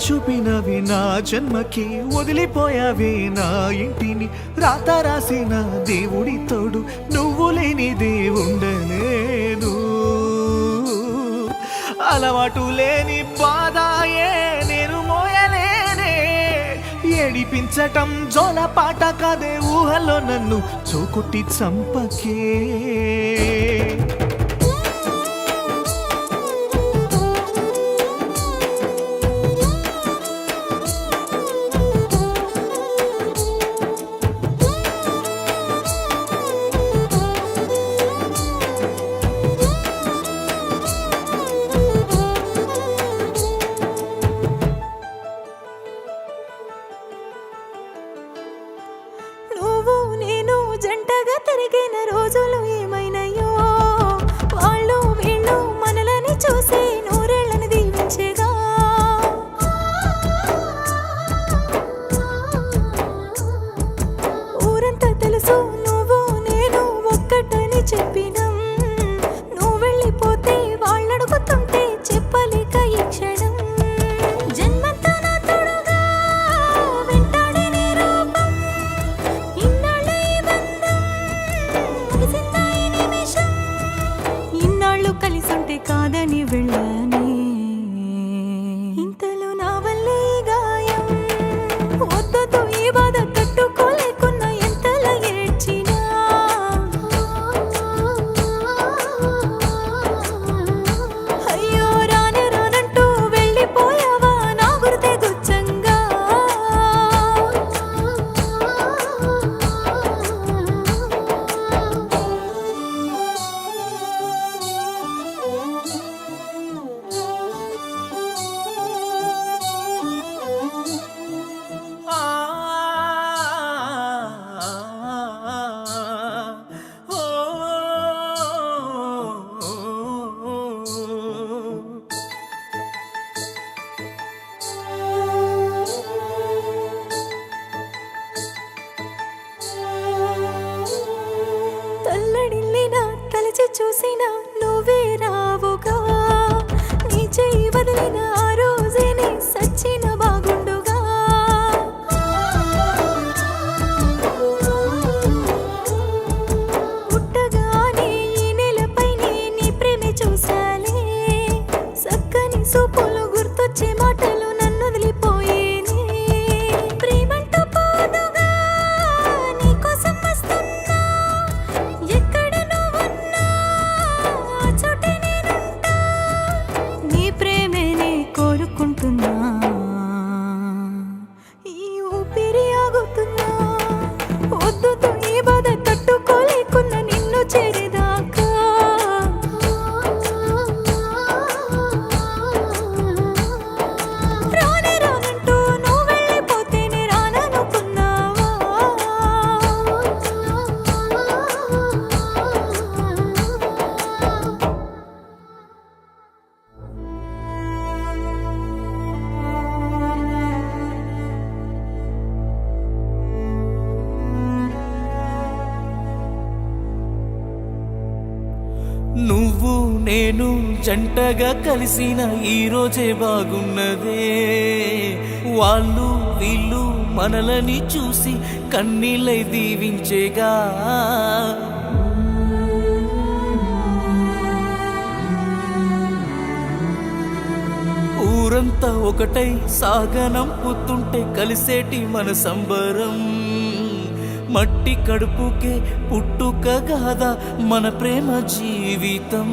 చూపినవి నా జన్మకి, వదిలిపోయావే నా ఇంటిని. రాత రాసిన దేవుడి తోడు, నువ్వు లేనిదే ఉండలేను. అలవాటు లేని బాధాయే నేను మోయలేనే. ఏడిపించటం జోల పాట కాదే, ఊహలో నన్ను చోకొట్టి చంపకే. జంటగా తిరిగిన రోజులు ఏమైనాయో, వాళ్ళు వీళ్ళు మనలని చూసి నూరేళ్ళని దీవించేగా. ఊరంతా తెలుసు నువ్వు నేను ఒక్కటని చెప్పినం. నువ్వు వెళ్ళిపోతే వాళ్ళడుగుతుంటే చెప్పలేక ఈ క్షణం. కలిసుంటే కాదని వెళ్ళానే, ఇంతలో నా వల్లే గాయం. వద్దతో ఈ బాధ తట్టుకోలేకున్నా, ఎంతలా ఏడ్చినా. అయ్యో రానే రానంటూ వెళ్ళిపోయావా నా గుర్తే గుచ్చంగా. తలచి చూసినా నువ్వే రావుగా. నీ చెయ్యి వదిలిన ఆ రోజే నీ సచ్చిన బాగుండుగా. పుట్టగానే ఈ నేలపైనే నీ ప్రేమే చూసాలే. సక్కని సూపులు గుర్తొచ్చే మాటలు నన్ను వదిలిపోయేనే. ప్రేమంటూ పోదుగా నీకోసం వస్తున్నా, కోరుకుంటున్నా. ఈ ఊపిరి ఆగుతున్నా, వద్దుతో ఈ బాధ తట్టుకోలేకున్నా నిన్ను చేరేదాకా. రానే రానంటూ నువ్వు వెళ్ళిపోతేనే రాననుకున్నావా. నువ్వు నేను జంటగా కలిసిన ఈ రోజే బాగున్నదే. వాళ్ళు వీళ్ళు మనలని చూసి కన్నీళ్ళై దీవించేగా. ఊరంతా ఒకటై సాగనంపుతుంటే కలిసేటి మన సంబరం. మట్టి కడుపుకే పుట్టుక గాదా మన ప్రేమ జీవితం.